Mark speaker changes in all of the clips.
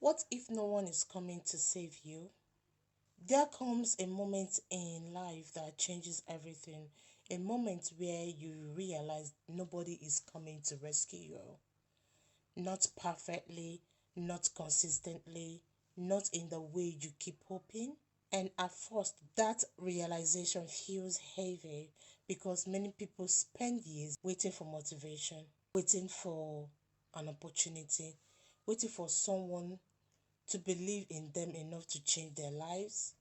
Speaker 1: What if no one is coming to save you? There comes a moment in life that changes everything. A moment where you realize nobody is coming to rescue you. Not perfectly, not consistently, not in the way you keep hoping. And at first, that realization feels heavy because many people spend years waiting for motivation, waiting for an opportunity, waiting for someone to believe in them enough to change their lives.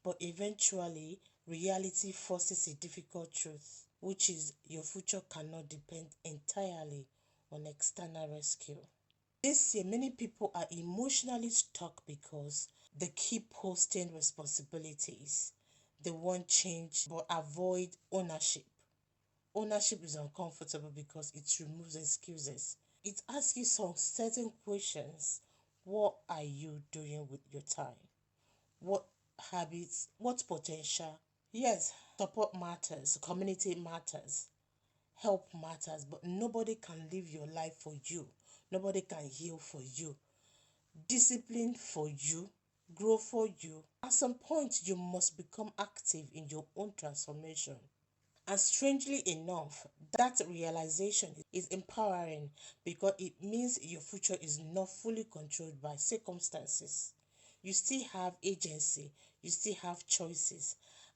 Speaker 1: But eventually, reality forces a difficult truth, which is your future cannot depend entirely on external rescue. This year, many people are emotionally stuck because they keep posting responsibilities. They want change but avoid ownership. Ownership is uncomfortable because it removes excuses. It asks you some certain questions. What are you doing with your time? What habits? What potential? Yes, support matters, community matters, help matters, but nobody can live your life for you. Nobody can heal for you, discipline for you, grow for you. At some point, you must become active in your own transformation. And strangely enough, that realization is empowering because it means your future is not fully controlled by circumstances. You still have agency, you still have choices,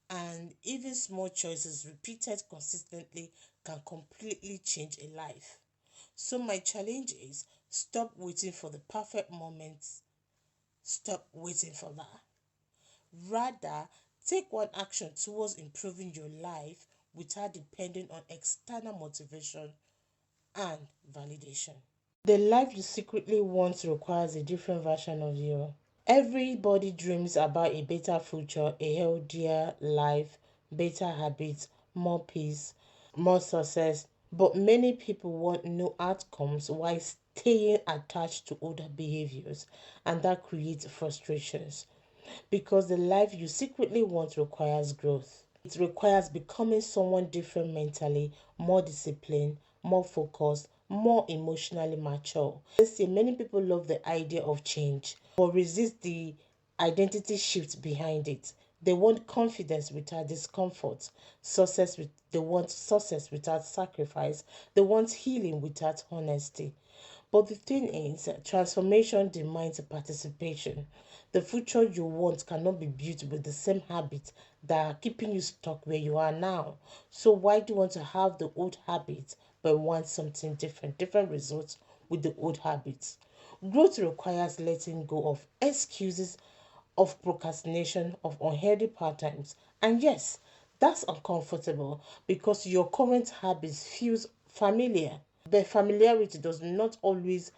Speaker 1: and even small choices repeated consistently can completely change a life. So, my challenge is stop waiting for the perfect moment, stop waiting for that. Rather, take one action towards improving your life without depending on external motivation and validation. The life you secretly want requires a different version of you. Everybody dreams about a better future, a healthier life, better habits, more peace, more success. But many people want no outcomes while staying attached to older behaviors, and that creates frustrations because the life you secretly want requires growth. It requires becoming someone different mentally, more disciplined, more focused, more emotionally mature. Let's say many people love the idea of change but resist the identity shift behind it. They want confidence without discomfort, they want success without sacrifice, they want healing without honesty. But the thing is, transformation demands participation. The future you want cannot be built with the same habits that are keeping you stuck where you are now. So why do you want to have the old habits but want something different, different results with the old habits? Growth requires letting go of excuses, of procrastination, of unhealthy patterns. And yes, that's uncomfortable because your current habits feels familiar. But familiarity does not always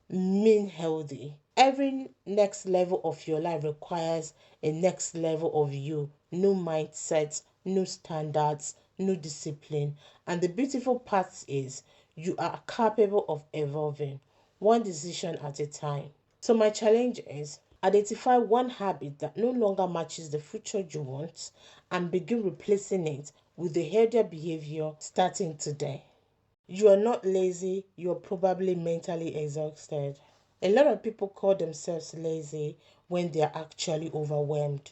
Speaker 1: mean healthy. Every next level of your life requires a next level of you, new mindsets, new standards, new discipline. And the beautiful part is you are capable of evolving one decision at a time. So, my challenge is identify one habit that no longer matches the future you want and begin replacing it with a healthier behavior starting today. You are not lazy, you're probably mentally exhausted. A lot of people call themselves lazy when they are actually overwhelmed.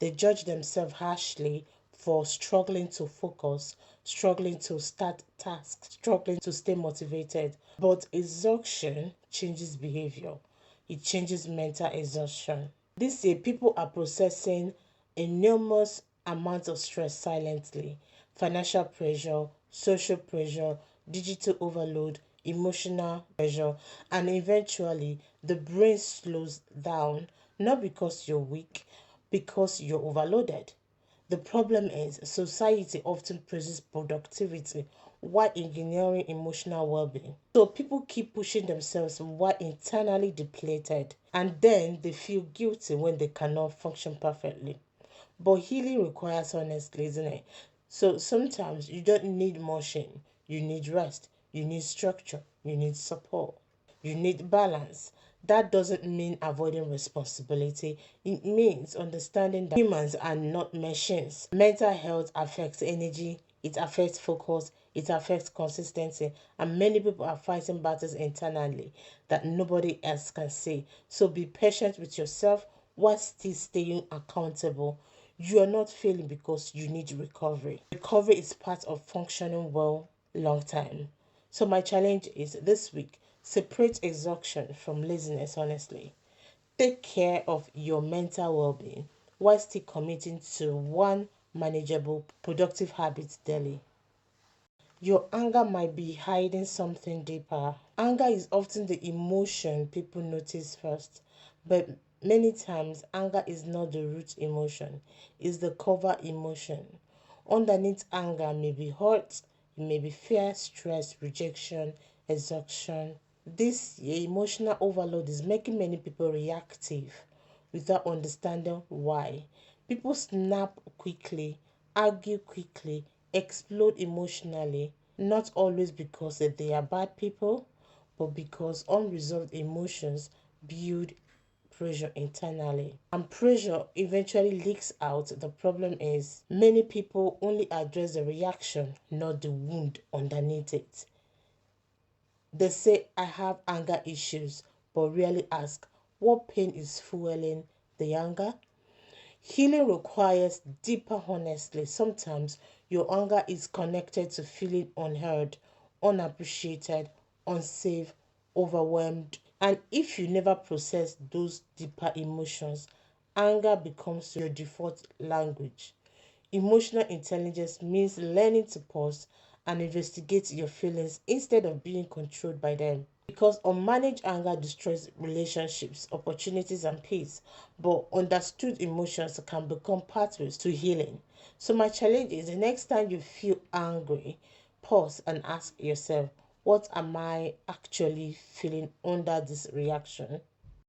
Speaker 1: They judge themselves harshly for struggling to focus, struggling to start tasks, struggling to stay motivated. But exhaustion changes behavior, it changes mental exhaustion. This year, people are processing enormous amounts of stress silently: financial pressure, social pressure, digital overload, emotional pressure, and eventually the brain slows down not because you're weak, because you're overloaded. The problem is society often praises productivity while ignoring emotional well-being. So people keep pushing themselves while internally depleted, and then they feel guilty when they cannot function perfectly. But healing requires honesty, isn't it? So sometimes you don't need motion, you need rest, you need structure, you need support, you need balance. That doesn't mean avoiding responsibility. It means understanding that humans are not machines. Mental health affects energy, it affects focus, it affects consistency, and many people are fighting battles internally that nobody else can see. So be patient with yourself while still staying accountable. You are not failing because you need recovery. Recovery is part of functioning well long time. So my challenge is this week, separate exhaustion from laziness honestly. Take care of your mental well-being while still committing to one manageable productive habit daily. Your anger might be hiding something deeper. Anger is often the emotion people notice first, but many times anger is not the root emotion, it's the cover emotion. Underneath anger may be hurt, it may be fear, stress, rejection, exhaustion. This emotional overload is making many people reactive without understanding why. People snap quickly, argue quickly, explode emotionally, not always because they are bad people, but because unresolved emotions build pressure internally. And pressure eventually leaks out. The problem is many people only address the reaction, not the wound underneath it. They say, I have anger issues, but rarely ask what pain is fueling the anger. Healing requires deeper honesty. Sometimes your anger is connected to feeling unheard, unappreciated, unsafe, overwhelmed. And if you never process those deeper emotions, anger becomes your default language. Emotional intelligence means learning to pause and investigate your feelings instead of being controlled by them. Because unmanaged anger destroys relationships, opportunities, and peace, but understood emotions can become pathways to healing. So, my challenge is the next time you feel angry, pause and ask yourself, what am I actually feeling under this reaction?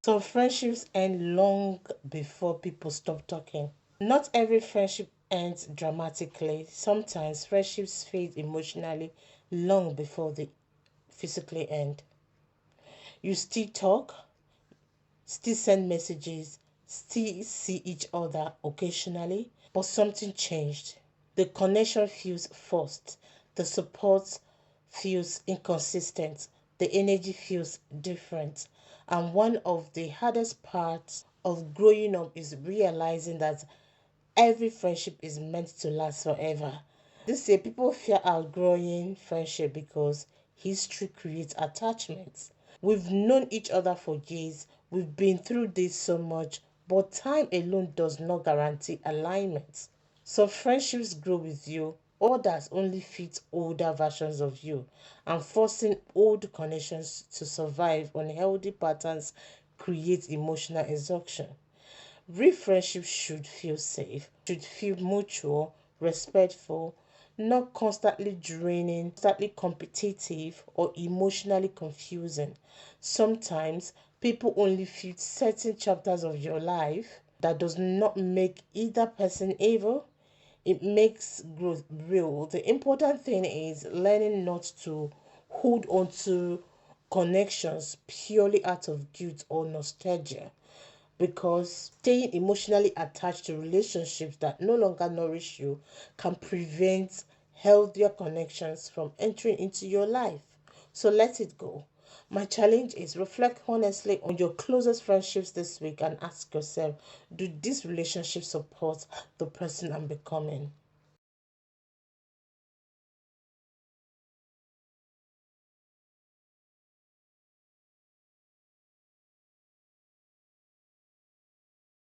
Speaker 1: Some friendships end long before people stop talking. Not every friendship ends dramatically. Sometimes friendships fade emotionally long before they physically end. You still talk, still send messages, still see each other occasionally, but something changed. The connection feels forced, the support feels inconsistent, the energy feels different. And one of the hardest parts of growing up is realizing that every friendship is meant to last forever. This year, people fear outgrowing friendship because history creates attachments. We've known each other for years, we've been through this so much, but time alone does not guarantee alignment. Some friendships grow with you, others only fit older versions of you, and forcing old connections to survive unhealthy patterns creates emotional exhaustion. Real friendship should feel safe, should feel mutual, respectful, not constantly draining, constantly competitive, or emotionally confusing. Sometimes people only feel certain chapters of your life. That does not make either person evil. It makes growth real. The important thing is learning not to hold on to connections purely out of guilt or nostalgia, because staying emotionally attached to relationships that no longer nourish you can prevent healthier connections from entering into your life. So let it go. My challenge is reflect honestly on your closest friendships this week and ask yourself, do these relationships support the person I'm becoming?